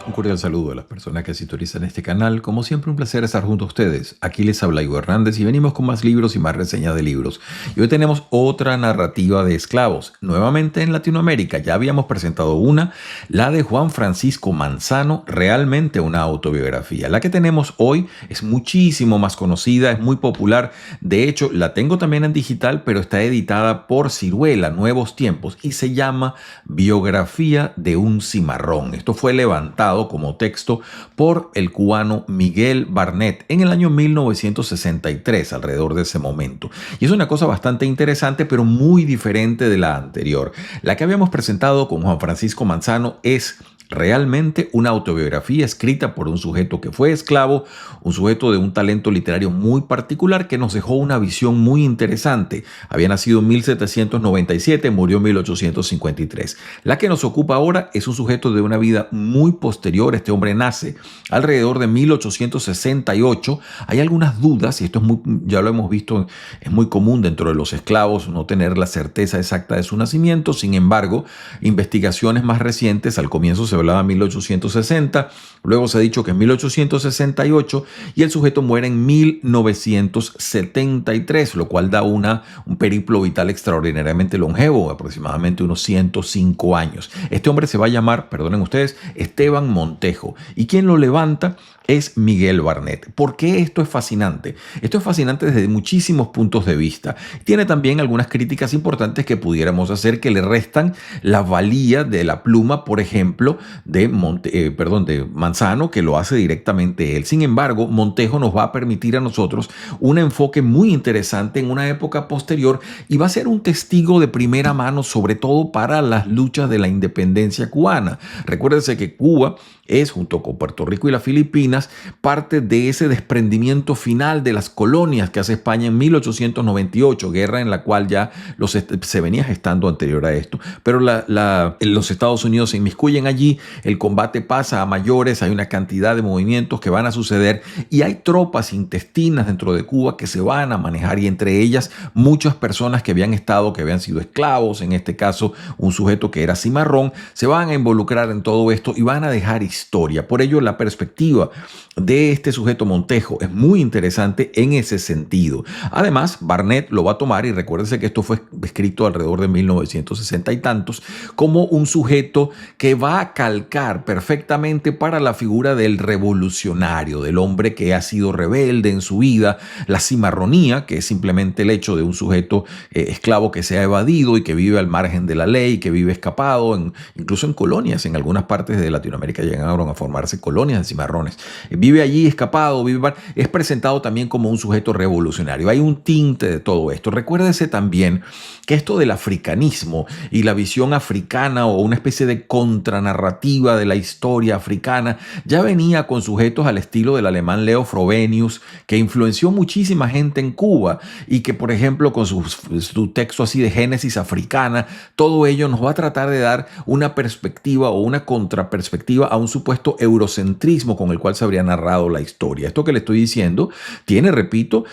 Un cordial saludo a las personas que sintonizan este canal. Como siempre, un placer estar junto a ustedes. Aquí les habla Ivo Hernández y venimos con más libros y más reseñas de libros. Y hoy tenemos otra narrativa de esclavos, nuevamente en Latinoamérica. Ya habíamos presentado una, la de Juan Francisco Manzano, realmente una autobiografía. La que tenemos hoy es muchísimo más conocida, es muy popular. De hecho, la tengo también en digital, pero está editada por Siruela, Nuevos Tiempos, y se llama Biografía de un cimarrón. Esto fue levantado como texto por el cubano Miguel Barnett en el año 1963, alrededor de ese momento. Y es una cosa bastante interesante, pero muy diferente de la anterior. La que habíamos presentado con Juan Francisco Manzano es realmente una autobiografía escrita por un sujeto que fue esclavo, un sujeto de un talento literario muy particular que nos dejó una visión muy interesante. Había nacido en 1797, murió en 1853. La que nos ocupa ahora es un sujeto de una vida muy posterior. Este hombre nace alrededor de 1868. Hay algunas dudas, y esto es muy, ya lo hemos visto, es muy común dentro de los esclavos no tener la certeza exacta de su nacimiento. Sin embargo, investigaciones más recientes, al comienzo se hablaba de 1860, luego se ha dicho que en 1868 y el sujeto muere en 1973, lo cual da un periplo vital extraordinariamente longevo, aproximadamente unos 105 años. Este hombre se va a llamar, perdonen ustedes, Esteban Montejo, y quien lo levanta es Miguel Barnett. ¿Por qué esto es fascinante? Esto es fascinante desde muchísimos puntos de vista. Tiene también algunas críticas importantes que pudiéramos hacer que le restan la valía de la pluma, por ejemplo, de Manzano, que lo hace directamente él. Sin embargo, Montejo nos va a permitir a nosotros un enfoque muy interesante en una época posterior y va a ser un testigo de primera mano, sobre todo para las luchas de la independencia cubana. Recuérdense que Cuba es, junto con Puerto Rico y las Filipinas, parte de ese desprendimiento final de las colonias que hace España en 1898, guerra en la cual ya se venía gestando anterior a esto. Pero los Estados Unidos se inmiscuyen allí, el combate pasa a mayores, hay una cantidad de movimientos que van a suceder y hay tropas intestinas dentro de Cuba que se van a manejar, y entre ellas muchas personas que habían sido esclavos, en este caso un sujeto que era cimarrón, se van a involucrar en todo esto y van a dejar historia. Por ello, la perspectiva de este sujeto Montejo es muy interesante en ese sentido. Además, Barnett lo va a tomar, y recuérdense que esto fue escrito alrededor de 1960 y tantos, como un sujeto que va a calcar perfectamente para la figura del revolucionario, del hombre que ha sido rebelde en su vida, la cimarronía, que es simplemente el hecho de un sujeto esclavo que se ha evadido y que vive al margen de la ley, que vive escapado, incluso en colonias, en algunas partes de Latinoamérica llegaron a formarse colonias de cimarrones. Vive allí escapado, es presentado también como un sujeto revolucionario. Hay un tinte de todo esto. Recuérdese también que esto del africanismo y la visión africana, o una especie de contranarrativa de la historia africana, ya venía con sujetos al estilo del alemán Leo Frobenius, que influenció muchísima gente en Cuba, y que, por ejemplo, con su texto así de Génesis africana, todo ello nos va a tratar de dar una perspectiva o una contraperspectiva a un supuesto eurocentrismo con el cual se habría narrado la historia. Esto que le estoy diciendo tiene, repito,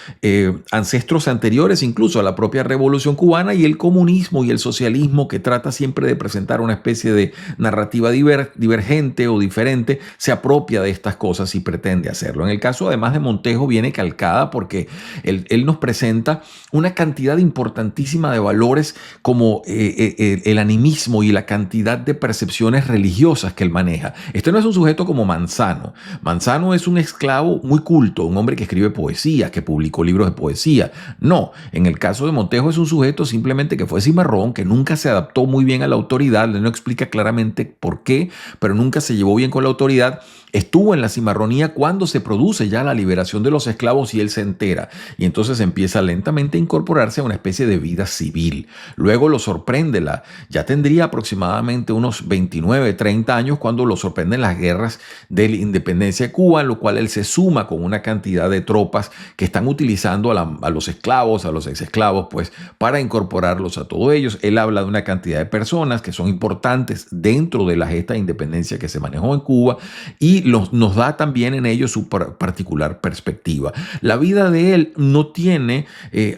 ancestros anteriores incluso a la propia Revolución Cubana y el comunismo y el socialismo, que trata siempre de presentar una especie de narrativa divergente o diferente, se apropia de estas cosas y pretende hacerlo. En el caso, además de Montejo, viene calcada porque él nos presenta una cantidad importantísima de valores como el animismo y la cantidad de percepciones religiosas que él maneja. Este no es un sujeto como Manzano. Manzano es un esclavo muy culto, un hombre que escribe poesía, que publicó libros de poesía. No, en el caso de Montejo es un sujeto simplemente que fue cimarrón, que nunca se adaptó muy bien a la autoridad. Él no explica claramente por qué, pero nunca se llevó bien con la autoridad. Estuvo en la cimarronía cuando se produce ya la liberación de los esclavos y él se entera, y entonces empieza lentamente a incorporarse a una especie de vida civil. Luego lo sorprende, ya tendría aproximadamente unos 29, 30 años cuando lo sorprenden las guerras de la independencia de Cuba, en lo cual él se suma con una cantidad de tropas que están utilizando a los esclavos, a los exesclavos, pues para incorporarlos a todos ellos. Él habla de una cantidad de personas que son importantes dentro de la gesta de independencia que se manejó en Cuba, y nos da también en ello su particular perspectiva. La vida de él no tiene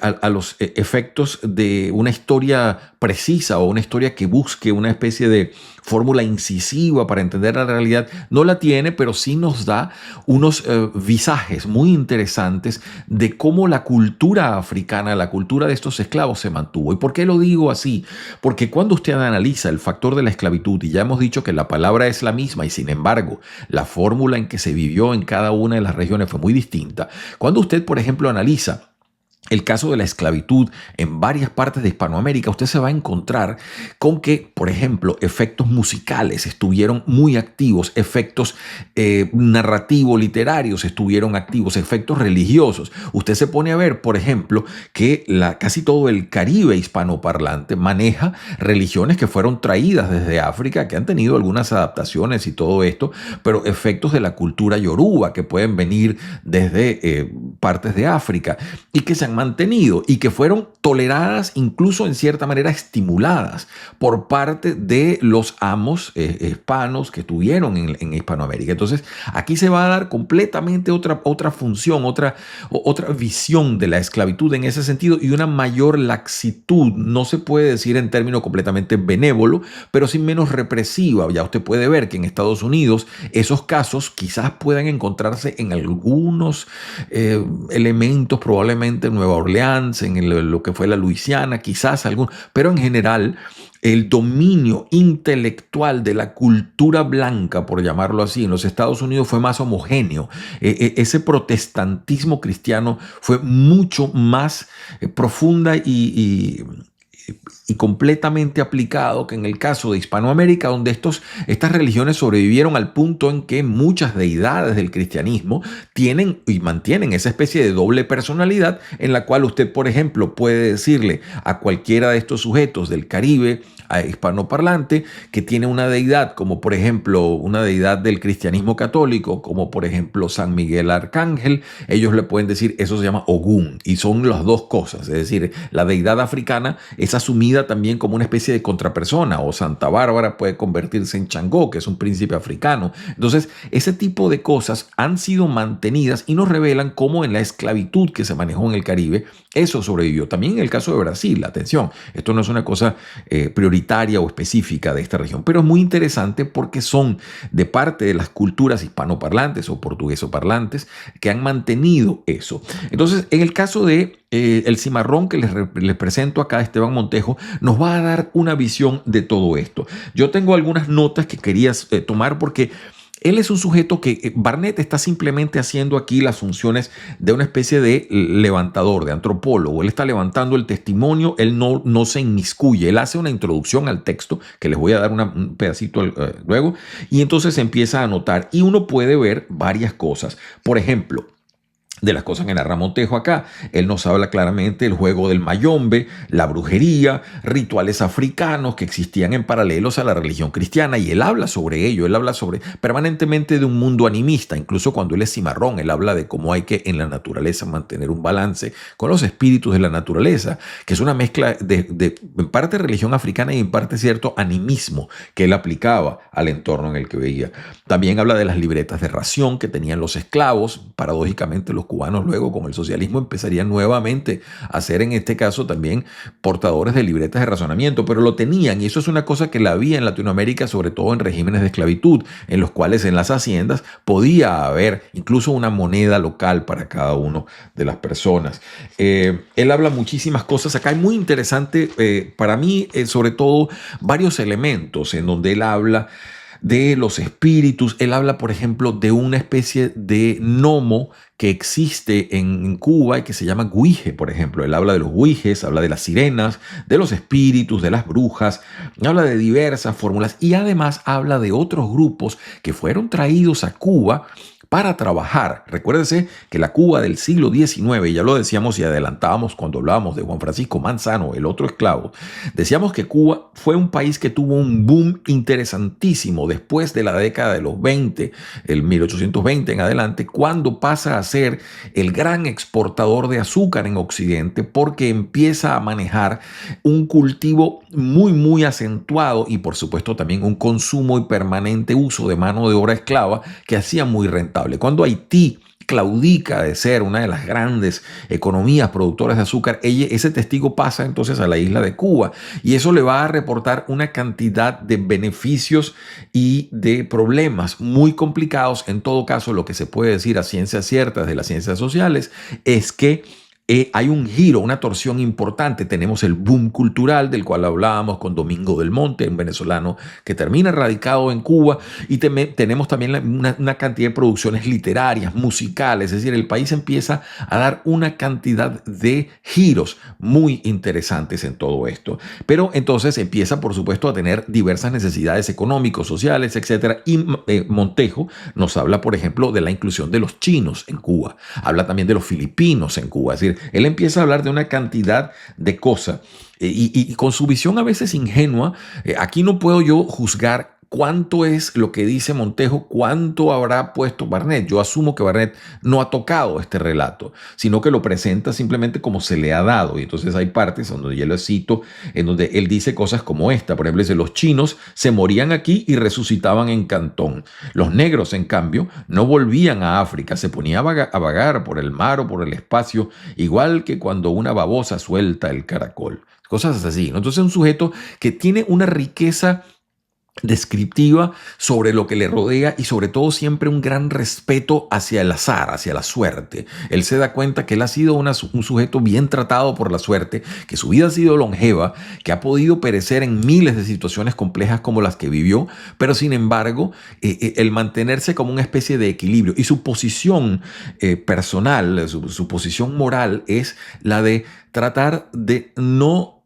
a los efectos de una historia precisa o una historia que busque una especie de fórmula incisiva para entender la realidad. realidad no la tiene, pero sí nos da unos visajes muy interesantes de cómo la cultura africana, la cultura de estos esclavos se mantuvo. ¿Y por qué lo digo así? Porque cuando usted analiza el factor de la esclavitud, y ya hemos dicho que la palabra es la misma y sin embargo la fórmula en que se vivió en cada una de las regiones fue muy distinta, cuando usted, por ejemplo, analiza el caso de la esclavitud en varias partes de Hispanoamérica, usted se va a encontrar con que, por ejemplo, efectos musicales estuvieron muy activos, efectos narrativos, literarios estuvieron activos, efectos religiosos. Usted se pone a ver, por ejemplo, que casi todo el Caribe hispanoparlante maneja religiones que fueron traídas desde África, que han tenido algunas adaptaciones y todo esto, pero efectos de la cultura yoruba que pueden venir desde partes de África y que se han mantenido y que fueron toleradas, incluso en cierta manera estimuladas por parte de los amos hispanos que estuvieron en Hispanoamérica. Entonces, aquí se va a dar completamente otra función, otra visión de la esclavitud en ese sentido y una mayor laxitud. No se puede decir en términos completamente benévolo, pero sí menos represiva. Ya usted puede ver que en Estados Unidos esos casos quizás puedan encontrarse en algunos elementos, probablemente en Nueva Orleans, en lo que fue la Luisiana, quizás algún, pero en general el dominio intelectual de la cultura blanca, por llamarlo así, en los Estados Unidos fue más homogéneo. Ese protestantismo cristiano fue mucho más profunda y completamente aplicado que en el caso de Hispanoamérica, donde estas religiones sobrevivieron al punto en que muchas deidades del cristianismo tienen y mantienen esa especie de doble personalidad en la cual usted, por ejemplo, puede decirle a cualquiera de estos sujetos del Caribe, a hispanoparlante, que tiene una deidad, como por ejemplo una deidad del cristianismo católico, como por ejemplo San Miguel Arcángel, ellos le pueden decir, eso se llama Ogún, y son las dos cosas, es decir, la deidad africana es asumida también como una especie de contrapersona, o Santa Bárbara puede convertirse en Changó, que es un príncipe africano. Entonces, ese tipo de cosas han sido mantenidas y nos revelan cómo en la esclavitud que se manejó en el Caribe, eso sobrevivió. También en el caso de Brasil, atención, esto no es una cosa prioritaria o específica de esta región, pero es muy interesante porque son de parte de las culturas hispanoparlantes o portuguesoparlantes que han mantenido eso. Entonces, en el caso de el cimarrón que les presento acá, Esteban Montejo, nos va a dar una visión de todo esto. Yo tengo algunas notas que quería tomar porque él es un sujeto que Barnett está simplemente haciendo aquí las funciones de una especie de levantador, de antropólogo. Él está levantando el testimonio, él no se inmiscuye, él hace una introducción al texto, que les voy a dar un pedacito luego, y entonces empieza a anotar. Y uno puede ver varias cosas. Por ejemplo, de las cosas que narra Montejo acá. Él nos habla claramente del juego del mayombe, la brujería, rituales africanos que existían en paralelos a la religión cristiana, y él habla sobre ello, él habla permanentemente de un mundo animista. Incluso cuando él es cimarrón, él habla de cómo hay que en la naturaleza mantener un balance con los espíritus de la naturaleza, que es una mezcla de en parte religión africana y en parte cierto animismo que él aplicaba al entorno en el que veía. También habla de las libretas de ración que tenían los esclavos. Paradójicamente, los cubanos luego con el socialismo empezarían nuevamente a ser en este caso también portadores de libretas de racionamiento, pero lo tenían, y eso es una cosa que la había en Latinoamérica, sobre todo en regímenes de esclavitud, en los cuales en las haciendas podía haber incluso una moneda local para cada uno de las personas. Él habla muchísimas cosas acá, es muy interesante para mí, sobre todo varios elementos en donde él habla de los espíritus. Él habla, por ejemplo, de una especie de gnomo que existe en Cuba y que se llama guije, por ejemplo. Él habla de los guijes, habla de las sirenas, de los espíritus, de las brujas, habla de diversas fórmulas y además habla de otros grupos que fueron traídos a Cuba para trabajar. Recuérdense que la Cuba del siglo XIX, ya lo decíamos y adelantábamos cuando hablábamos de Juan Francisco Manzano, el otro esclavo, decíamos que Cuba fue un país que tuvo un boom interesantísimo después de la década de los 20, el 1820 en adelante, cuando pasa a ser el gran exportador de azúcar en Occidente, porque empieza a manejar un cultivo muy acentuado y por supuesto también un consumo y permanente uso de mano de obra esclava que hacía muy rentable. Cuando Haití claudica de ser una de las grandes economías productoras de azúcar, ese testigo pasa entonces a la isla de Cuba y eso le va a reportar una cantidad de beneficios y de problemas muy complicados. En todo caso, lo que se puede decir a ciencias ciertas de las ciencias sociales es que hay un giro, una torsión importante. Tenemos el boom cultural del cual hablábamos con Domingo del Monte, un venezolano que termina radicado en Cuba, y tenemos también una cantidad de producciones literarias, musicales. Es decir, el país empieza a dar una cantidad de giros muy interesantes en todo esto. Pero entonces empieza, por supuesto, a tener diversas necesidades económicos, sociales, etcétera. Y Montejo nos habla, por ejemplo, de la inclusión de los chinos en Cuba. Habla también de los filipinos en Cuba. Es decir, él empieza a hablar de una cantidad de cosas y con su visión a veces ingenua. Aquí no puedo yo juzgar cuánto es lo que dice Montejo, cuánto habrá puesto Barnett. Yo asumo que Barnett no ha tocado este relato, sino que lo presenta simplemente como se le ha dado. Y entonces hay partes donde yo lo cito, en donde él dice cosas como esta. Por ejemplo, dice: los chinos se morían aquí y resucitaban en Cantón. Los negros, en cambio, no volvían a África, se ponían a vagar por el mar o por el espacio, igual que cuando una babosa suelta el caracol. Cosas así, ¿no? Entonces es un sujeto que tiene una riqueza descriptiva sobre lo que le rodea y sobre todo siempre un gran respeto hacia el azar, hacia la suerte. Él se da cuenta que él ha sido un sujeto bien tratado por la suerte, que su vida ha sido longeva, que ha podido perecer en miles de situaciones complejas como las que vivió, pero sin embargo el mantenerse como una especie de equilibrio y su posición personal, su posición moral es la de tratar de no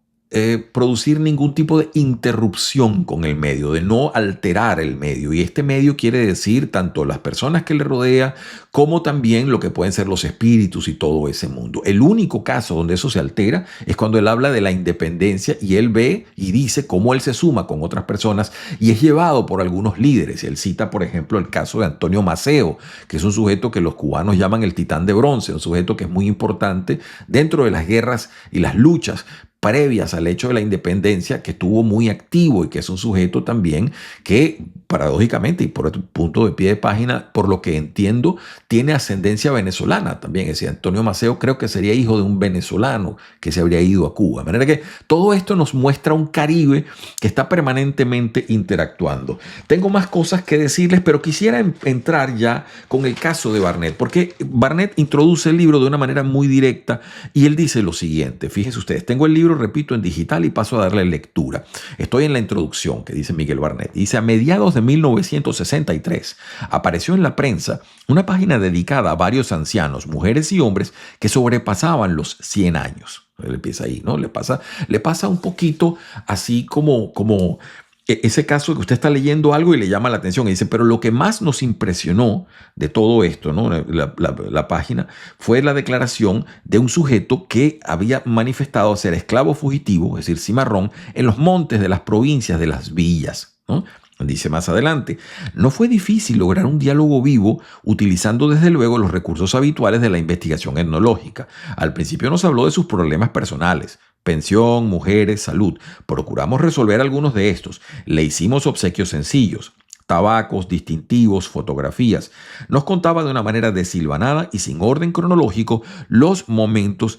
producir ningún tipo de interrupción con el medio, de no alterar el medio. Y este medio quiere decir tanto las personas que le rodea como también lo que pueden ser los espíritus y todo ese mundo. El único caso donde eso se altera es cuando él habla de la independencia y él ve y dice cómo él se suma con otras personas y es llevado por algunos líderes. Él cita, por ejemplo, el caso de Antonio Maceo, que es un sujeto que los cubanos llaman el titán de bronce, un sujeto que es muy importante dentro de las guerras y las luchas previas al hecho de la independencia, que estuvo muy activo y que es un sujeto también que paradójicamente y por otro punto de pie de página, por lo que entiendo, tiene ascendencia venezolana también. Es decir, Antonio Maceo creo que sería hijo de un venezolano que se habría ido a Cuba. De manera que todo esto nos muestra un Caribe que está permanentemente interactuando. Tengo más cosas que decirles, pero quisiera entrar ya con el caso de Barnett, porque Barnett introduce el libro de una manera muy directa y él dice lo siguiente. Fíjense ustedes, tengo el libro, repito, en digital y paso a darle lectura. Estoy en la introducción que dice Miguel Barnett. Dice: a mediados de 1963 apareció en la prensa una página dedicada a varios ancianos, mujeres y hombres que sobrepasaban los 100 años. Él empieza ahí, ¿no? Le pasa un poquito así como ese caso que usted está leyendo algo y le llama la atención y dice, pero lo que más nos impresionó de todo esto, ¿no? La página fue la declaración de un sujeto que había manifestado ser esclavo fugitivo, es decir, cimarrón, en los montes de las provincias de las villas, ¿no? Dice más adelante: no fue difícil lograr un diálogo vivo utilizando desde luego los recursos habituales de la investigación etnológica. Al principio nos habló de sus problemas personales: pensión, mujeres, salud. Procuramos resolver algunos de estos. Le hicimos obsequios sencillos: tabacos, distintivos, fotografías. Nos contaba de una manera desilvanada y sin orden cronológico los momentos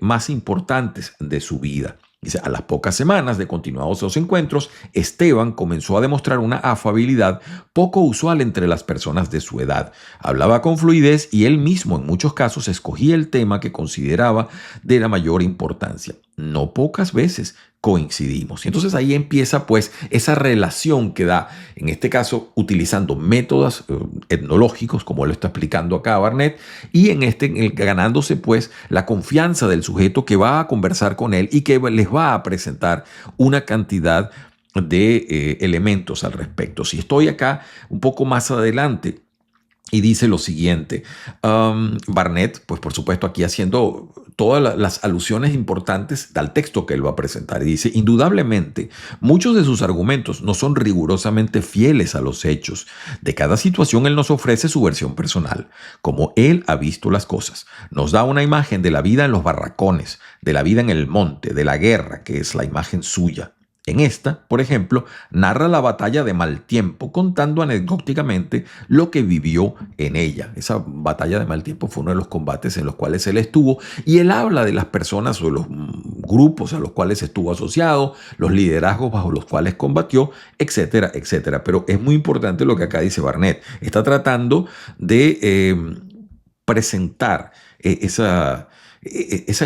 más importantes de su vida. Dice: a las pocas semanas de continuados los encuentros, Esteban comenzó a demostrar una afabilidad poco usual entre las personas de su edad. Hablaba con fluidez y él mismo en muchos casos escogía el tema que consideraba de la mayor importancia. No pocas veces coincidimos. Y entonces ahí empieza pues esa relación que da, en este caso utilizando métodos etnológicos, como lo está explicando acá Barnett, y ganándose pues la confianza del sujeto que va a conversar con él y que les va a presentar una cantidad de elementos al respecto. Si estoy acá un poco más adelante, y dice lo siguiente, Barnett, pues por supuesto aquí haciendo todas las alusiones importantes al texto que él va a presentar. Y dice: indudablemente, muchos de sus argumentos no son rigurosamente fieles a los hechos. De cada situación él nos ofrece su versión personal, como él ha visto las cosas. Nos da una imagen de la vida en los barracones, de la vida en el monte, de la guerra, que es la imagen suya. En esta, por ejemplo, narra la batalla de Maltiempo, contando anecdóticamente lo que vivió en ella. Esa batalla de Maltiempo fue uno de los combates en los cuales él estuvo, y él habla de las personas o los grupos a los cuales estuvo asociado, los liderazgos bajo los cuales combatió, etcétera, etcétera. Pero es muy importante lo que acá dice Barnett. Está tratando de presentar esa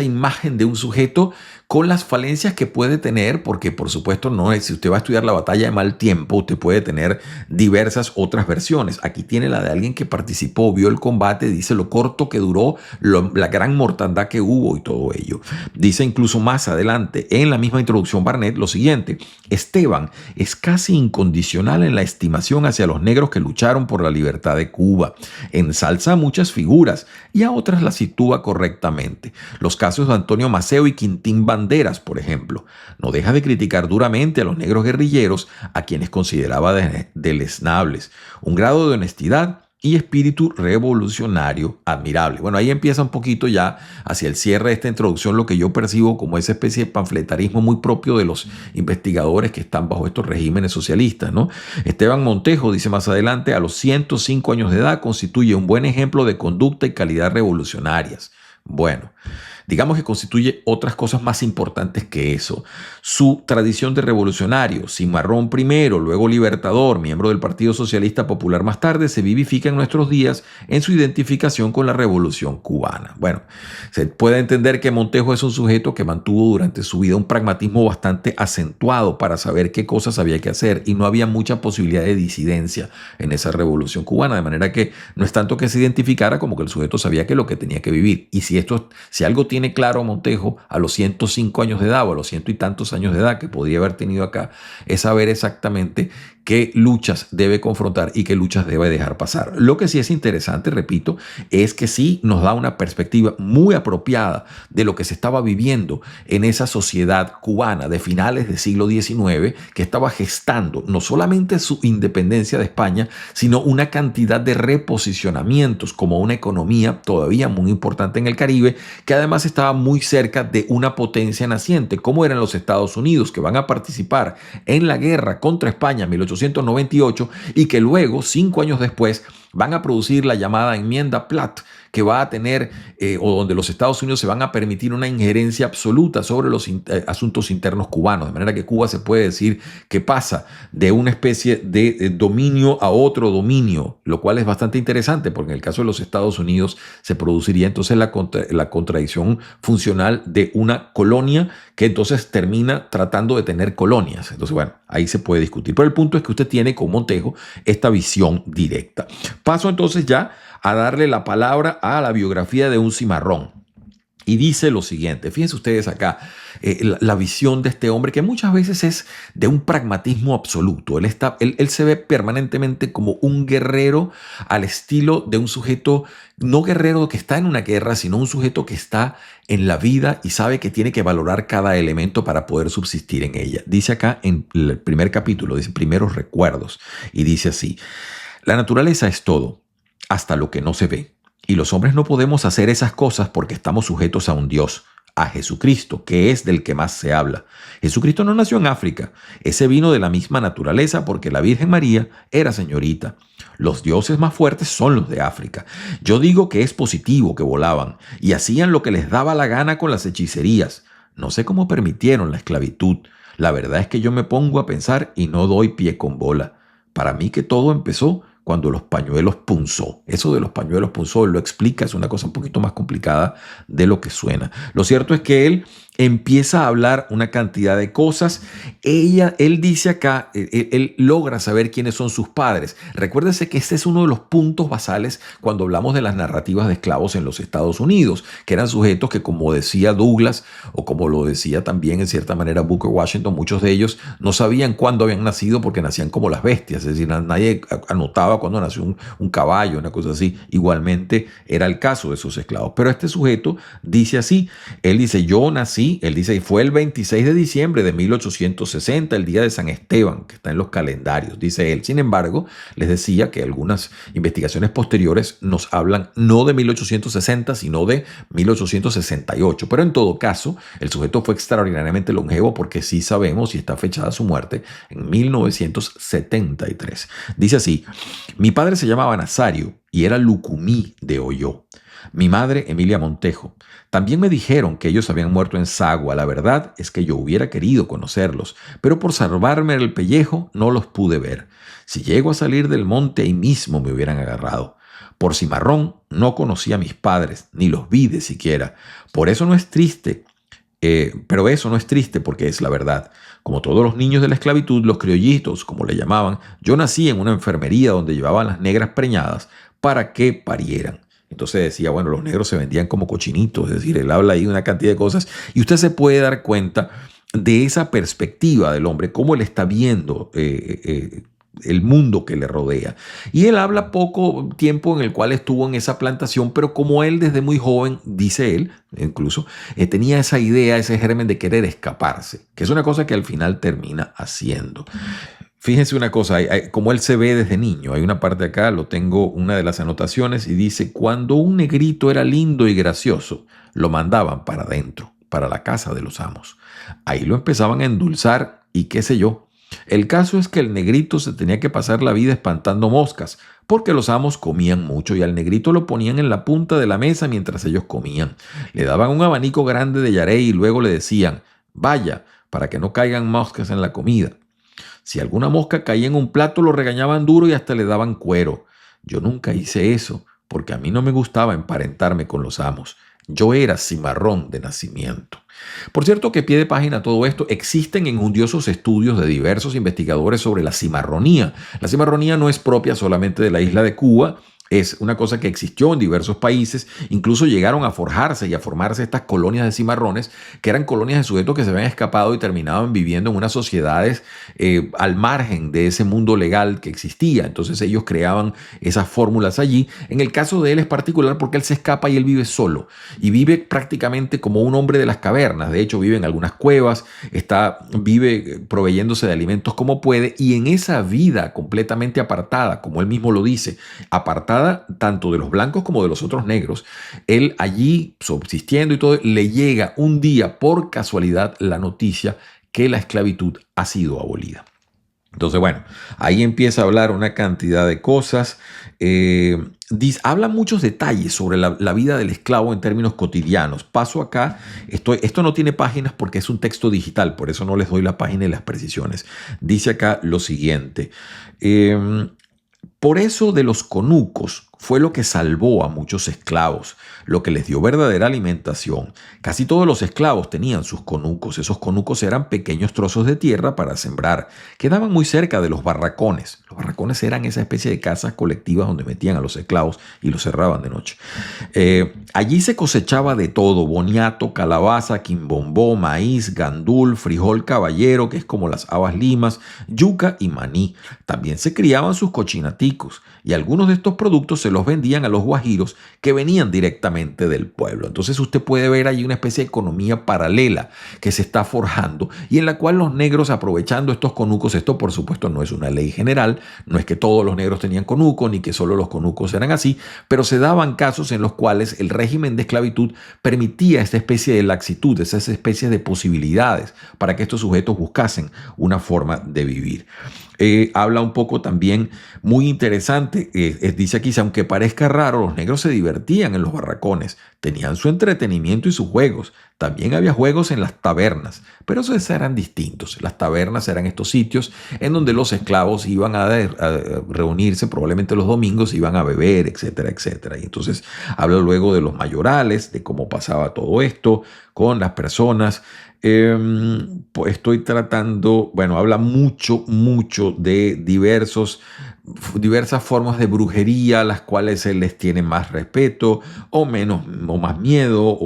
imagen de un sujeto con las falencias que puede tener, porque por supuesto no es, si usted va a estudiar la batalla de Maltiempo, usted puede tener diversas otras versiones. Aquí tiene la de alguien que participó, vio el combate, dice lo corto que duró, la gran mortandad que hubo y todo ello. Dice incluso más adelante, en la misma introducción Barnett, lo siguiente: Esteban es casi incondicional en la estimación hacia los negros que lucharon por la libertad de Cuba. Ensalza a muchas figuras y a otras las sitúa correctamente. Los casos de Antonio Maceo y Quintín Banderas, por ejemplo. No deja de criticar duramente a los negros guerrilleros, a quienes consideraba deleznables. Un grado de honestidad y espíritu revolucionario admirable. Bueno, ahí empieza un poquito ya hacia el cierre de esta introducción lo que yo percibo como esa especie de panfletarismo muy propio de los investigadores que están bajo estos regímenes socialistas, ¿no? Esteban Montejo dice más adelante: a los 105 años de edad constituye un buen ejemplo de conducta y calidad revolucionarias. Bueno, digamos que constituye otras cosas más importantes que eso. Su tradición de revolucionario, cimarrón primero, luego libertador, miembro del Partido Socialista Popular más tarde, se vivifica en nuestros días en su identificación con la Revolución Cubana. Bueno, se puede entender que Montejo es un sujeto que mantuvo durante su vida un pragmatismo bastante acentuado para saber qué cosas había que hacer, y no había mucha posibilidad de disidencia en esa Revolución Cubana, de manera que no es tanto que se identificara como que el sujeto sabía que lo que tenía que vivir. Y si algo tiene claro Montejo a los 105 años de edad o a los ciento y tantos años de edad que podría haber tenido acá, es saber exactamente qué luchas debe confrontar y qué luchas debe dejar pasar. Lo que sí es interesante, repito, es que sí nos da una perspectiva muy apropiada de lo que se estaba viviendo en esa sociedad cubana de finales del siglo XIX, que estaba gestando no solamente su independencia de España, sino una cantidad de reposicionamientos como una economía todavía muy importante en el Caribe, que además estaba muy cerca de una potencia naciente, como eran los Estados Unidos, que van a participar en la guerra contra España en 1898 y que luego, 5 años después, van a producir la llamada enmienda Platt, que va a tener, o donde los Estados Unidos se van a permitir una injerencia absoluta sobre los asuntos internos cubanos, de manera que Cuba se puede decir que pasa de una especie de dominio a otro dominio, lo cual es bastante interesante, porque en el caso de los Estados Unidos se produciría entonces la contradicción funcional de una colonia que entonces termina tratando de tener colonias. Entonces, bueno, ahí se puede discutir. Pero el punto es que usted tiene con Montejo esta visión directa. Paso entonces ya a darle la palabra a la biografía de un cimarrón. Y dice lo siguiente: fíjense ustedes acá, la visión de este hombre, que muchas veces es de un pragmatismo absoluto. Él se ve permanentemente como un guerrero al estilo de un sujeto, no guerrero que está en una guerra, sino un sujeto que está en la vida y sabe que tiene que valorar cada elemento para poder subsistir en ella. Dice acá en el primer capítulo, dice primeros recuerdos, y dice así: la naturaleza es todo, hasta lo que no se ve. Y los hombres no podemos hacer esas cosas porque estamos sujetos a un Dios, a Jesucristo, que es del que más se habla. Jesucristo no nació en África. Ese vino de la misma naturaleza porque la Virgen María era señorita. Los dioses más fuertes son los de África. Yo digo que es positivo que volaban y hacían lo que les daba la gana con las hechicerías. No sé cómo permitieron la esclavitud. La verdad es que yo me pongo a pensar y no doy pie con bola. Para mí que todo empezó cuando los pañuelos punzó. Eso de los pañuelos punzó lo explica, es una cosa un poquito más complicada de lo que suena. Lo cierto es que él empieza a hablar una cantidad de cosas. Él dice acá, él logra saber quiénes son sus padres. Recuérdese que este es uno de los puntos basales cuando hablamos de las narrativas de esclavos en los Estados Unidos, que eran sujetos que, como decía Douglas, o como lo decía también en cierta manera Booker Washington, muchos de ellos no sabían cuándo habían nacido porque nacían como las bestias, es decir, nadie anotaba cuando nació un caballo, una cosa así. Igualmente era el caso de esos esclavos. Pero este sujeto dice así, él dice: yo nací Sí, él dice, y fue el 26 de diciembre de 1860, el día de San Esteban, que está en los calendarios, dice él. Sin embargo, les decía que algunas investigaciones posteriores nos hablan no de 1860, sino de 1868. Pero en todo caso, el sujeto fue extraordinariamente longevo porque sí sabemos y está fechada su muerte en 1973. Dice así, mi padre se llamaba Nazario y era lucumí de Oyó. Mi madre, Emilia Montejo. También me dijeron que ellos habían muerto en Sagua. La verdad es que yo hubiera querido conocerlos, pero por salvarme el pellejo no los pude ver. Si llego a salir del monte ahí mismo me hubieran agarrado. Por cimarrón no conocí a mis padres, ni los vi de siquiera. Por eso no es triste, pero eso no es triste porque es la verdad. Como todos los niños de la esclavitud, los criollitos, como le llamaban, yo nací en una enfermería donde llevaban las negras preñadas para que parieran. Entonces decía, bueno, los negros se vendían como cochinitos, es decir, él habla ahí de una cantidad de cosas y usted se puede dar cuenta de esa perspectiva del hombre, cómo él está viendo el mundo que le rodea. Y él habla poco tiempo en el cual estuvo en esa plantación, pero como él desde muy joven, dice él, incluso, tenía esa idea, ese germen de querer escaparse, que es una cosa que al final termina haciendo. Fíjense una cosa, como él se ve desde niño, hay una parte acá, lo tengo, una de las anotaciones, y dice, cuando un negrito era lindo y gracioso, lo mandaban para adentro, para la casa de los amos. Ahí lo empezaban a endulzar y qué sé yo. El caso es que el negrito se tenía que pasar la vida espantando moscas, porque los amos comían mucho y al negrito lo ponían en la punta de la mesa mientras ellos comían. Le daban un abanico grande de yarey y luego le decían, vaya, para que no caigan moscas en la comida. Si alguna mosca caía en un plato, lo regañaban duro y hasta le daban cuero. Yo nunca hice eso, porque a mí no me gustaba emparentarme con los amos. Yo era cimarrón de nacimiento. Por cierto que pie de página todo esto, existen enjundiosos estudios de diversos investigadores sobre la cimarronía. La cimarronía no es propia solamente de la isla de Cuba, es una cosa que existió en diversos países, incluso llegaron a forjarse y a formarse estas colonias de cimarrones, que eran colonias de sujetos que se habían escapado y terminaban viviendo en unas sociedades al margen de ese mundo legal que existía. Entonces ellos creaban esas fórmulas allí. En el caso de él es particular porque él se escapa y él vive solo y vive prácticamente como un hombre de las cavernas. De hecho, vive en algunas cuevas, vive proveyéndose de alimentos como puede y en esa vida completamente apartada, como él mismo lo dice, apartada tanto de los blancos como de los otros negros, él allí subsistiendo y todo, le llega un día por casualidad la noticia que la esclavitud ha sido abolida. Entonces, bueno, ahí empieza a hablar una cantidad de cosas. Habla muchos detalles sobre la vida del esclavo en términos cotidianos. Paso acá, esto no tiene páginas porque es un texto digital, por eso no les doy la página y las precisiones. Dice acá lo siguiente. Por eso de los conucos fue lo que salvó a muchos esclavos, lo que les dio verdadera alimentación. Casi todos los esclavos tenían sus conucos. Esos conucos eran pequeños trozos de tierra para sembrar. Quedaban muy cerca de los barracones. Los barracones eran esa especie de casas colectivas donde metían a los esclavos y los cerraban de noche. Allí se cosechaba de todo: boniato, calabaza, quimbombó, maíz, gandul, frijol caballero, que es como las habas limas, yuca y maní. También se criaban sus cochinaticos y algunos de estos productos se los vendían a los guajiros que venían directamente del pueblo. Entonces usted puede ver allí una especie de economía paralela que se está forjando y en la cual los negros, aprovechando estos conucos, esto por supuesto no es una ley general, no es que todos los negros tenían conuco ni que solo los conucos eran así, pero se daban casos en los cuales el régimen de esclavitud permitía esta especie de laxitud, esas especies de posibilidades para que estos sujetos buscasen una forma de vivir. Habla un poco también, muy interesante, dice aquí, aunque parezca raro, los negros se divertían en los barracones, tenían su entretenimiento y sus juegos. También había juegos en las tabernas, pero esos eran distintos. Las tabernas eran estos sitios en donde los esclavos iban a reunirse, probablemente los domingos, iban a beber, etcétera, etcétera. Y entonces habla luego de los mayorales, de cómo pasaba todo esto con las personas. Pues estoy tratando, bueno, habla mucho de diversos diversas formas de brujería, a las cuales se les tiene más respeto o menos o más miedo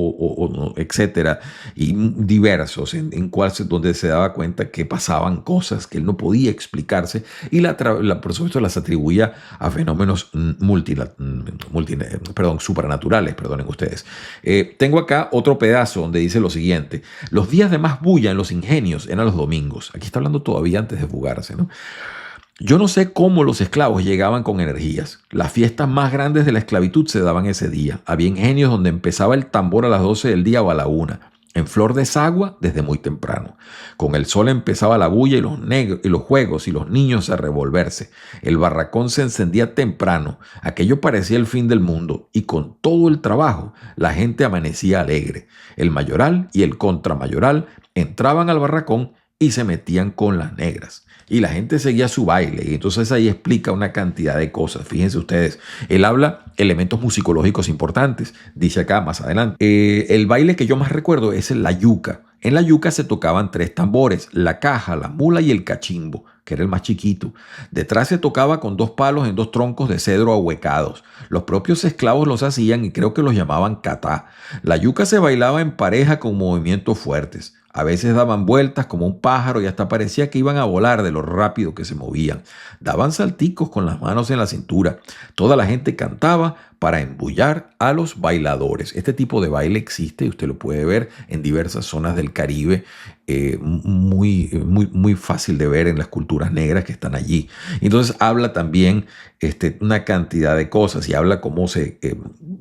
etcétera, y diversos en donde se daba cuenta que pasaban cosas que él no podía explicarse y por supuesto las atribuía a fenómenos supernaturales, perdonen ustedes. Tengo acá otro pedazo donde dice lo siguiente: los días de más bulla en los ingenios eran los domingos. Aquí está hablando todavía antes de fugarse, ¿no? Yo no sé cómo los esclavos llegaban con energías. Las fiestas más grandes de la esclavitud se daban ese día. Había ingenios donde empezaba el tambor a las 12 del día o a la 1. En Flor de Sagua desde muy temprano. Con el sol empezaba la bulla y los juegos y los niños a revolverse. El barracón se encendía temprano. Aquello parecía el fin del mundo. Y con todo el trabajo, la gente amanecía alegre. El mayoral y el contramayoral entraban al barracón y se metían con las negras. Y la gente seguía su baile. Y entonces ahí explica una cantidad de cosas. Fíjense ustedes, él habla elementos musicológicos importantes. Dice acá más adelante. El baile que yo más recuerdo es la yuca. En la yuca se tocaban 3 tambores: la caja, la mula y el cachimbo, que era el más chiquito. Detrás se tocaba con 2 palos en 2 troncos de cedro ahuecados. Los propios esclavos los hacían y creo que los llamaban catá. La yuca se bailaba en pareja con movimientos fuertes. A veces daban vueltas como un pájaro y hasta parecía que iban a volar de lo rápido que se movían. Daban salticos con las manos en la cintura. Toda la gente cantaba para embullar a los bailadores. Este tipo de baile existe y usted lo puede ver en diversas zonas del Caribe, muy fácil de ver en las culturas negras que están allí. Entonces habla también una cantidad de cosas y habla cómo se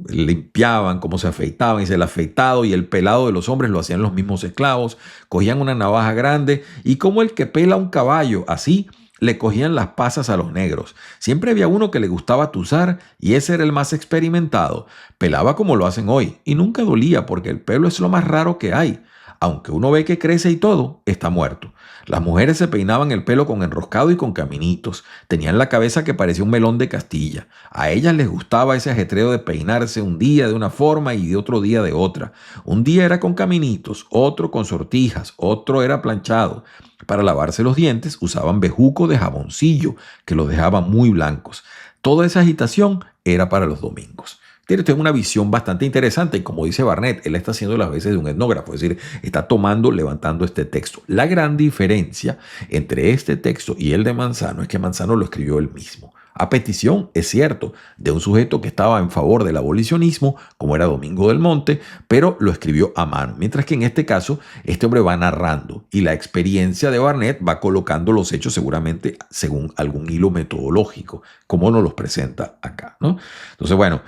limpiaban, cómo se afeitaban. Y el afeitado y el pelado de los hombres lo hacían los mismos esclavos. Cogían una navaja grande y como el que pela un caballo, así le cogían las pasas a los negros. Siempre había uno que le gustaba tuzar y ese era el más experimentado. Pelaba como lo hacen hoy y nunca dolía porque el pelo es lo más raro que hay. Aunque uno ve que crece y todo, está muerto. Las mujeres se peinaban el pelo con enroscado y con caminitos. Tenían la cabeza que parecía un melón de Castilla. A ellas les gustaba ese ajetreo de peinarse un día de una forma y de otro día de otra. Un día era con caminitos, otro con sortijas, otro era planchado. Para lavarse los dientes usaban bejuco de jaboncillo que los dejaba muy blancos. Toda esa agitación era para los domingos. Tiene usted una visión bastante interesante y como dice Barnett, él está haciendo las veces de un etnógrafo, es decir, está levantando este texto. La gran diferencia entre este texto y el de Manzano es que Manzano lo escribió él mismo. A petición, es cierto, de un sujeto que estaba en favor del abolicionismo, como era Domingo del Monte, pero lo escribió a mano. Mientras que en este caso, este hombre va narrando y la experiencia de Barnett va colocando los hechos seguramente según algún hilo metodológico, como nos los presenta acá, ¿no? Entonces, bueno,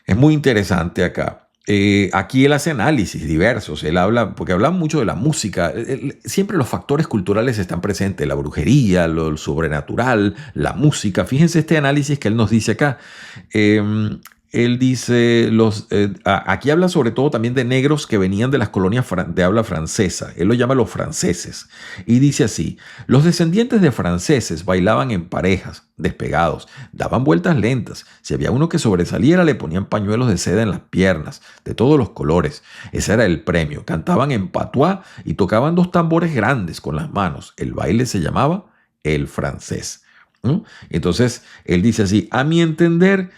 es muy interesante acá. Aquí él hace análisis diversos, él habla, porque habla mucho de la música, siempre los factores culturales están presentes, la brujería, lo sobrenatural, la música. Fíjense este análisis que él nos dice acá. Él dice, aquí habla sobre todo también de negros que venían de las colonias de habla francesa. Él lo llama los franceses. Y dice así: los descendientes de franceses bailaban en parejas, despegados, daban vueltas lentas. Si había uno que sobresaliera, le ponían pañuelos de seda en las piernas, de todos los colores. Ese era el premio. Cantaban en patuá y tocaban 2 tambores grandes con las manos. El baile se llamaba el francés. Entonces, él dice así: a mi entender,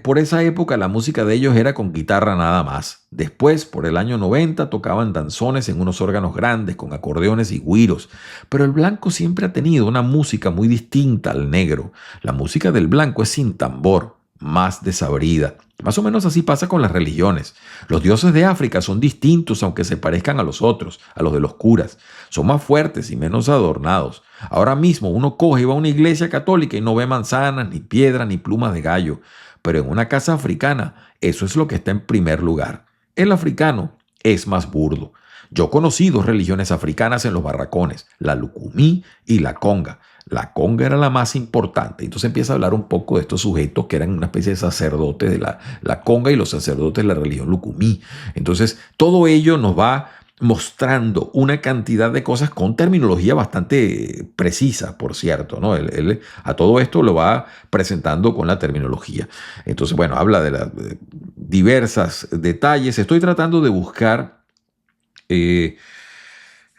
por esa época la música de ellos era con guitarra nada más. Después, por el año 90, tocaban danzones en unos órganos grandes con acordeones y güiros. Pero el blanco siempre ha tenido una música muy distinta al negro. La música del blanco es sin tambor, más desabrida. Más o menos así pasa con las religiones. Los dioses de África son distintos aunque se parezcan a los otros, a los de los curas. Son más fuertes y menos adornados. Ahora mismo uno coge y va a una iglesia católica y no ve manzanas, ni piedras, ni plumas de gallo. Pero en una casa africana eso es lo que está en primer lugar. El africano es más burdo. Yo conocí 2 religiones africanas en los barracones, la Lucumí y la Conga. La Conga era la más importante. Entonces empieza a hablar un poco de estos sujetos que eran una especie de sacerdotes de la Conga y los sacerdotes de la religión Lucumí. Entonces todo ello nos va mostrando una cantidad de cosas con terminología bastante precisa, por cierto, ¿no? Él a todo esto lo va presentando con la terminología. Entonces, bueno, habla de diversos detalles. Estoy tratando de buscar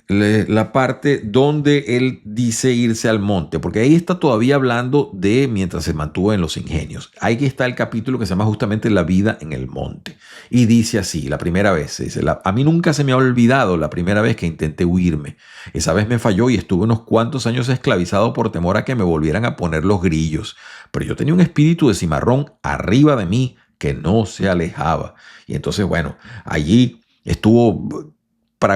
la parte donde él dice irse al monte, porque ahí está todavía hablando de mientras se mantuvo en los ingenios. Ahí está el capítulo que se llama justamente La vida en el monte. Y dice así, la primera vez, dice, a mí nunca se me ha olvidado la primera vez que intenté huirme. Esa vez me falló y estuve unos cuantos años esclavizado por temor a que me volvieran a poner los grillos. Pero yo tenía un espíritu de cimarrón arriba de mí que no se alejaba. Y entonces, bueno, allí estuvo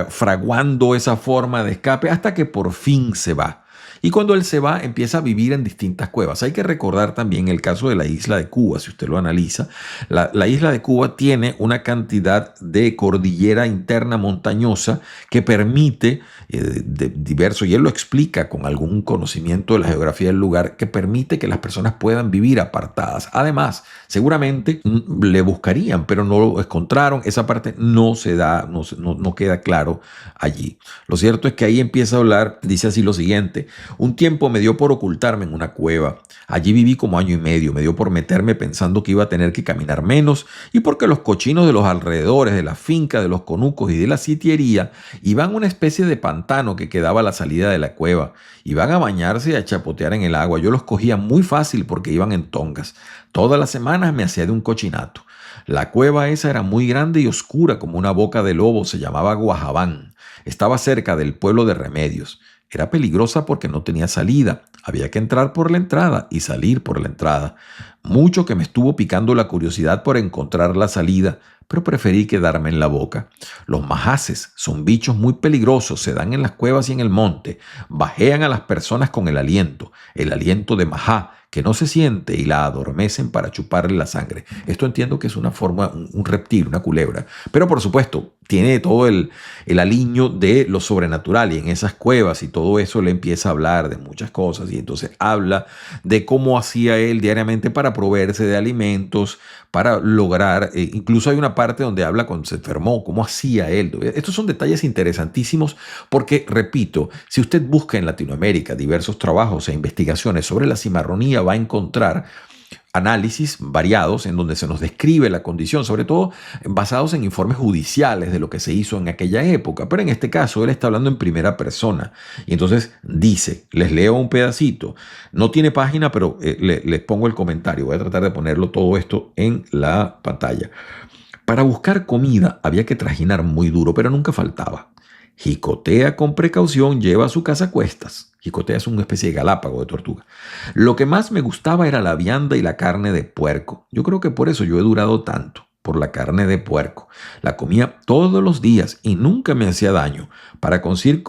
fraguando esa forma de escape hasta que por fin se va. Y cuando él se va, empieza a vivir en distintas cuevas. Hay que recordar también el caso de la isla de Cuba, si usted lo analiza. La isla de Cuba tiene una cantidad de cordillera interna montañosa que permite, diverso, y él lo explica con algún conocimiento de la geografía del lugar, que permite que las personas puedan vivir apartadas. Además, seguramente le buscarían, pero no lo encontraron. Esa parte no se da, no queda claro allí. Lo cierto es que ahí empieza a hablar, dice así lo siguiente: un tiempo me dio por ocultarme en una cueva. Allí viví como año y medio. Me dio por meterme pensando que iba a tener que caminar menos y porque los cochinos de los alrededores de la finca, de los conucos y de la sitiería iban a una especie de pantano que quedaba a la salida de la cueva. Iban a bañarse y a chapotear en el agua. Yo los cogía muy fácil porque iban en tongas. Todas las semanas me hacía de un cochinato. La cueva esa era muy grande y oscura como una boca de lobo. Se llamaba Guajabán. Estaba cerca del pueblo de Remedios. Era peligrosa porque no tenía salida. Había que entrar por la entrada y salir por la entrada. Mucho que me estuvo picando la curiosidad por encontrar la salida, pero preferí quedarme en la boca. Los majaces son bichos muy peligrosos, se dan en las cuevas y en el monte. Bajean a las personas con el aliento de majá, que no se siente, y la adormecen para chuparle la sangre. Esto entiendo que es una forma, un reptil, una culebra. Pero por supuesto, tiene todo el aliño de lo sobrenatural, y en esas cuevas y todo eso le empieza a hablar de muchas cosas, y entonces habla de cómo hacía él diariamente para proveerse de alimentos, para lograr, incluso hay una parte donde habla cuando se enfermó, cómo hacía él. Estos son detalles interesantísimos porque, repito, si usted busca en Latinoamérica diversos trabajos e investigaciones sobre la cimarronía, va a encontrar análisis variados en donde se nos describe la condición, sobre todo basados en informes judiciales de lo que se hizo en aquella época. Pero en este caso él está hablando en primera persona. Y entonces dice, les leo un pedacito. No tiene página, pero les pongo el comentario. Voy a tratar de ponerlo todo esto en la pantalla. Para buscar comida había que trajinar muy duro, pero nunca faltaba. Jicotea con precaución, lleva a su casa a cuestas. Jicotea es una especie de galápago de tortuga. Lo que más me gustaba era la vianda y la carne de puerco. Yo creo que por eso yo he durado tanto, por la carne de puerco. La comía todos los días y nunca me hacía daño. Para conseguir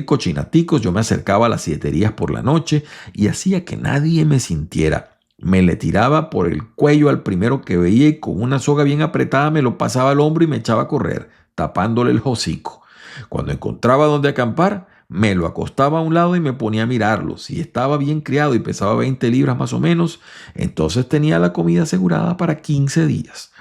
cochinaticos yo me acercaba a las sieterías por la noche y hacía que nadie me sintiera. Me le tiraba por el cuello al primero que veía y con una soga bien apretada me lo pasaba al hombro y me echaba a correr, tapándole el hocico. Cuando encontraba donde acampar, me lo acostaba a un lado y me ponía a mirarlo. Si estaba bien criado y pesaba 20 libras más o menos, entonces tenía la comida asegurada para 15 días.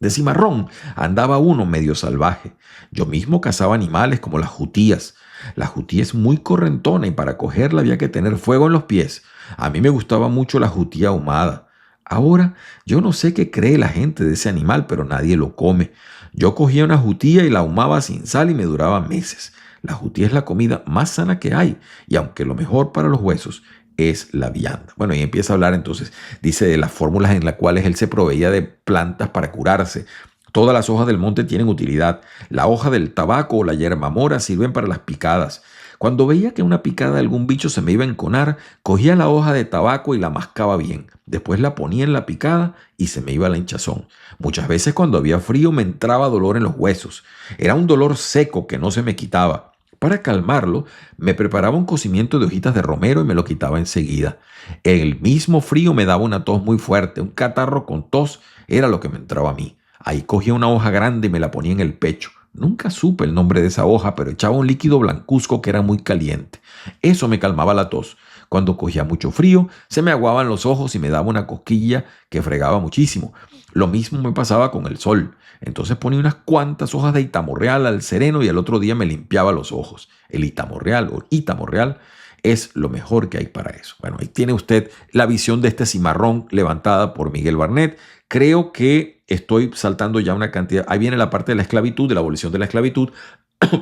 De cimarrón andaba uno medio salvaje. Yo mismo cazaba animales como las jutías. La jutía es muy correntona y para cogerla había que tener fuego en los pies. A mí me gustaba mucho la jutía ahumada. Ahora, yo no sé qué cree la gente de ese animal, pero nadie lo come. Yo cogía una jutía y la ahumaba sin sal y me duraba meses. La jutía es la comida más sana que hay, y aunque lo mejor para los huesos es la vianda. Bueno, y empieza a hablar entonces, dice de las fórmulas en las cuales él se proveía de plantas para curarse. Todas las hojas del monte tienen utilidad. La hoja del tabaco o la yerba mora sirven para las picadas. Cuando veía que una picada de algún bicho se me iba a enconar, cogía la hoja de tabaco y la mascaba bien. Después la ponía en la picada y se me iba la hinchazón. Muchas veces cuando había frío me entraba dolor en los huesos. Era un dolor seco que no se me quitaba. Para calmarlo, me preparaba un cocimiento de hojitas de romero y me lo quitaba enseguida. El mismo frío me daba una tos muy fuerte. Un catarro con tos era lo que me entraba a mí. Ahí cogía una hoja grande y me la ponía en el pecho. Nunca supe el nombre de esa hoja, pero echaba un líquido blancuzco que era muy caliente. Eso me calmaba la tos. Cuando cogía mucho frío, se me aguaban los ojos y me daba una cosquilla que fregaba muchísimo. Lo mismo me pasaba con el sol. Entonces ponía unas cuantas hojas de itamorreal al sereno y al otro día me limpiaba los ojos. El itamorreal o itamorreal es lo mejor que hay para eso. Bueno, ahí tiene usted la visión de este cimarrón levantada por Miguel Barnett. Creo que estoy saltando ya una cantidad. Ahí viene la parte de la esclavitud, de la abolición de la esclavitud.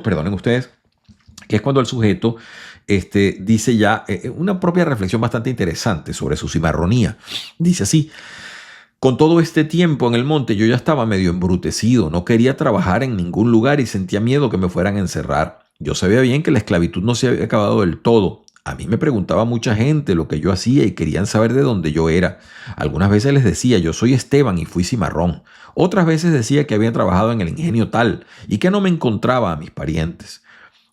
Perdonen ustedes. que es cuando el sujeto dice ya una propia reflexión bastante interesante sobre su cimarronía. Dice así: con todo este tiempo en el monte yo ya estaba medio embrutecido, no quería trabajar en ningún lugar y sentía miedo que me fueran a encerrar. Yo sabía bien que la esclavitud no se había acabado del todo. A mí me preguntaba mucha gente lo que yo hacía y querían saber de dónde yo era. Algunas veces les decía: yo soy Esteban y fui cimarrón. Otras veces decía que había trabajado en el ingenio tal y que no me encontraba a mis parientes.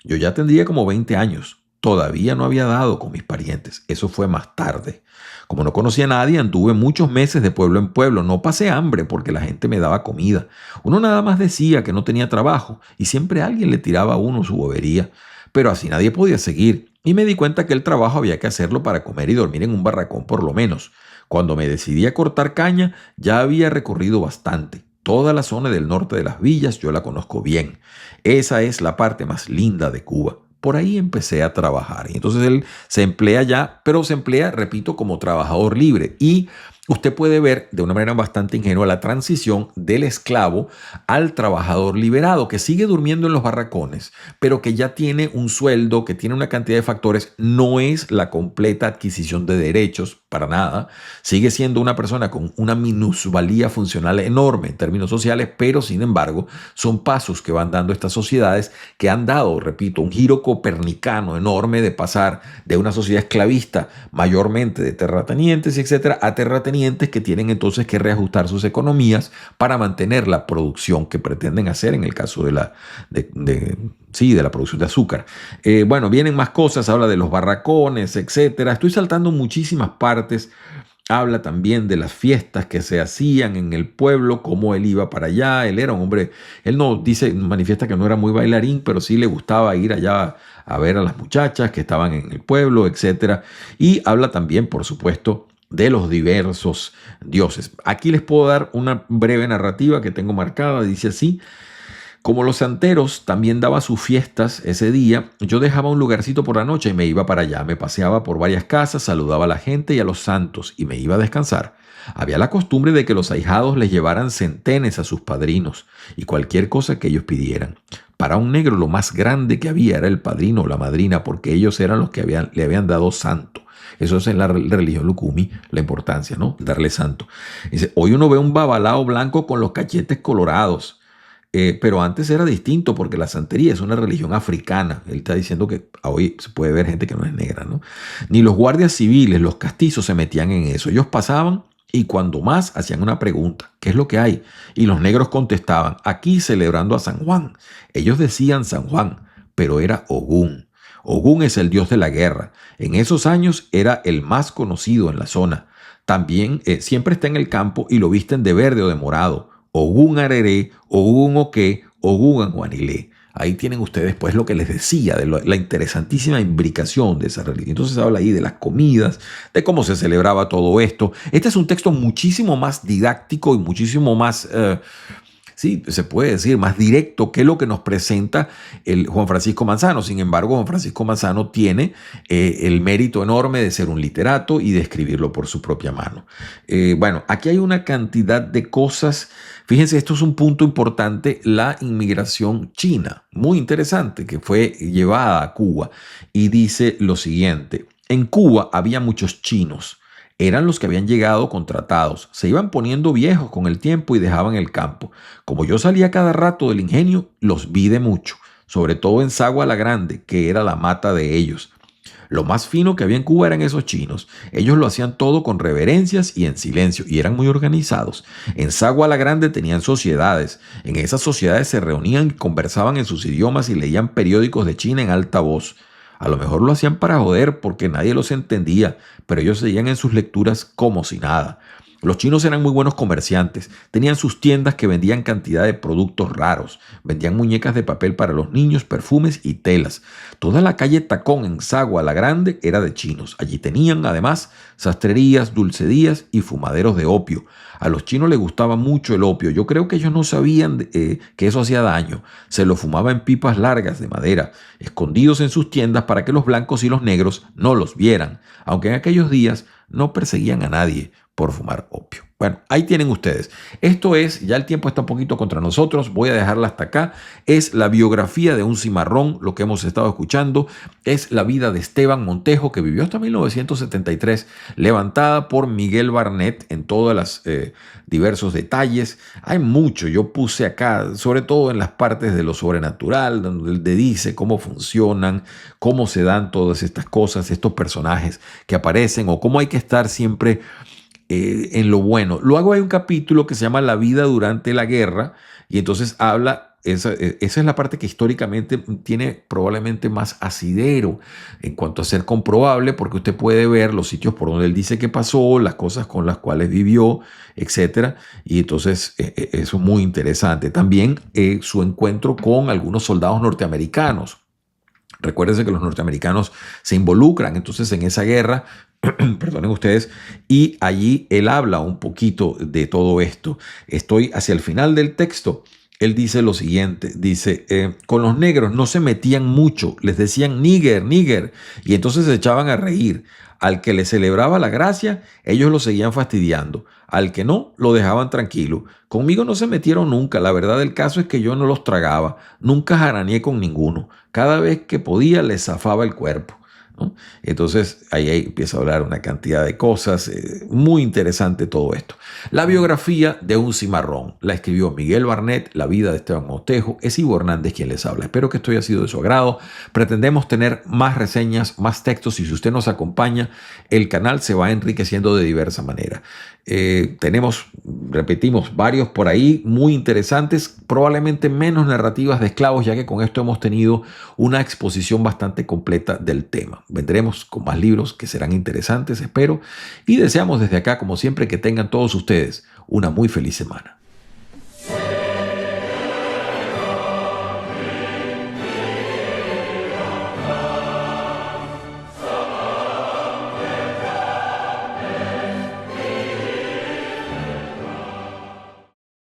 Yo ya tendría como 20 años. Todavía no había dado con mis parientes. Eso fue más tarde. Como no conocía a nadie, anduve muchos meses de pueblo en pueblo. No pasé hambre porque la gente me daba comida. Uno nada más decía que no tenía trabajo y siempre alguien le tiraba a uno su bobería. Pero así nadie podía seguir. Y me di cuenta que el trabajo había que hacerlo para comer y dormir en un barracón por lo menos. Cuando me decidí a cortar caña, ya había recorrido bastante. Toda la zona del norte de las villas yo la conozco bien. Esa es la parte más linda de Cuba. Por ahí empecé a trabajar. Y entonces él se emplea ya, pero se emplea, repito, como trabajador libre. Y usted puede ver de una manera bastante ingenua la transición del esclavo al trabajador liberado, que sigue durmiendo en los barracones, pero que ya tiene un sueldo, que tiene una cantidad de factores. No es la completa adquisición de derechos, para nada. Sigue siendo una persona con una minusvalía funcional enorme en términos sociales, pero sin embargo son pasos que van dando estas sociedades que han dado, repito, un giro copernicano enorme de pasar de una sociedad esclavista mayormente de terratenientes, etcétera, a terratenientes que tienen entonces que reajustar sus economías para mantener la producción que pretenden hacer en el caso de la producción de azúcar. Bueno, vienen más cosas, habla de los barracones, etcétera. Estoy saltando muchísimas partes. Habla también de las fiestas que se hacían en el pueblo, cómo él iba para allá. Él era un hombre, él no dice, manifiesta que no era muy bailarín, pero sí le gustaba ir allá a ver a las muchachas que estaban en el pueblo, etcétera. Y habla también, por supuesto, de los diversos dioses. Aquí les puedo dar una breve narrativa que tengo marcada. Dice así: como los santeros también daba sus fiestas ese día, yo dejaba un lugarcito por la noche y me iba para allá. Me paseaba por varias casas, saludaba a la gente y a los santos y me iba a descansar. Había la costumbre de que los ahijados les llevaran centenes a sus padrinos y cualquier cosa que ellos pidieran. Para un negro lo más grande que había era el padrino o la madrina, porque ellos eran los que le habían dado santo. Eso es en la religión lucumi, la importancia, ¿no? Darle santo. Dice: hoy uno ve un babalao blanco con los cachetes colorados. Pero antes era distinto porque la santería es una religión africana. Él está diciendo que hoy se puede ver gente que no es negra, ¿no? Ni los guardias civiles, los castizos se metían en eso. Ellos pasaban y cuando más hacían una pregunta: ¿qué es lo que hay? Y los negros contestaban: aquí celebrando a San Juan. Ellos decían San Juan, pero era Ogún. Ogún es el dios de la guerra. En esos años era el más conocido en la zona. También siempre está en el campo y lo visten de verde o de morado. Ogún Areré, Ogún Oqué, Ogún Anguanilé. Ahí tienen ustedes pues lo que les decía de la interesantísima imbricación de esa religión. Entonces habla ahí de las comidas, de cómo se celebraba todo esto. Este es un texto muchísimo más didáctico y muchísimo más, sí, se puede decir, más directo que lo que nos presenta el Juan Francisco Manzano. Sin embargo, Juan Francisco Manzano tiene el mérito enorme de ser un literato y de escribirlo por su propia mano. Bueno, aquí hay una cantidad de cosas. Fíjense, esto es un punto importante: la inmigración china, muy interesante, que fue llevada a Cuba. Y dice lo siguiente: en Cuba había muchos chinos. Eran los que habían llegado contratados. Se iban poniendo viejos con el tiempo y dejaban el campo. Como yo salía cada rato del ingenio, los vi de mucho, sobre todo en Sagua la Grande, que era la mata de ellos. Lo más fino que había en Cuba eran esos chinos. Ellos lo hacían todo con reverencias y en silencio, y eran muy organizados. En Sagua la Grande tenían sociedades. En esas sociedades se reunían, conversaban en sus idiomas y leían periódicos de China en alta voz. A lo mejor lo hacían para joder porque nadie los entendía, pero ellos seguían en sus lecturas como si nada. Los chinos eran muy buenos comerciantes. Tenían sus tiendas que vendían cantidad de productos raros. Vendían muñecas de papel para los niños, perfumes y telas. Toda la calle Tacón en Sagua la Grande era de chinos. Allí tenían, además, sastrerías, dulcerías y fumaderos de opio. A los chinos les gustaba mucho el opio. Yo creo que ellos no sabían que eso hacía daño. Se lo fumaba en pipas largas de madera, escondidos en sus tiendas para que los blancos y los negros no los vieran, aunque en aquellos días no perseguían a nadie por fumar opio. Bueno, ahí tienen ustedes. Esto es, ya el tiempo está un poquito contra nosotros, voy a dejarla hasta acá. Es la biografía de un cimarrón, lo que hemos estado escuchando. Es la vida de Esteban Montejo, que vivió hasta 1973, levantada por Miguel Barnett en todos los diversos detalles. Hay mucho, yo puse acá, sobre todo en las partes de lo sobrenatural, donde dice cómo funcionan, cómo se dan todas estas cosas, estos personajes que aparecen o cómo hay que estar siempre en lo bueno. Luego hay un capítulo que se llama La vida durante la guerra y entonces habla, esa es la parte que históricamente tiene probablemente más asidero en cuanto a ser comprobable, porque usted puede ver los sitios por donde él dice que pasó, las cosas con las cuales vivió, etcétera. Y entonces eso es muy interesante. También su encuentro con algunos soldados norteamericanos. Recuérdense que los norteamericanos se involucran entonces en esa guerra, perdonen ustedes, y allí él habla un poquito de todo esto. Estoy hacia el final del texto. Él dice lo siguiente, dice, con los negros no se metían mucho, les decían níger, níger, y entonces se echaban a reír. Al que le celebraba la gracia, ellos lo seguían fastidiando. Al que no, lo dejaban tranquilo. Conmigo no se metieron nunca, la verdad del caso es que yo no los tragaba, nunca jaraneé con ninguno. Cada vez que podía les zafaba el cuerpo, ¿no? Entonces ahí empieza a hablar una cantidad de cosas, muy interesante todo esto. La biografía de un cimarrón la escribió Miguel Barnett, la vida de Esteban Montejo, es Ivo Hernández quien les habla. Espero que esto haya sido de su agrado. Pretendemos tener más reseñas, más textos y si usted nos acompaña, el canal se va enriqueciendo de diversa manera. Tenemos, repetimos, varios por ahí muy interesantes, probablemente menos narrativas de esclavos, ya que con esto hemos tenido una exposición bastante completa del tema. Vendremos con más libros que serán interesantes, espero, y deseamos desde acá, como siempre, que tengan todos ustedes una muy feliz semana.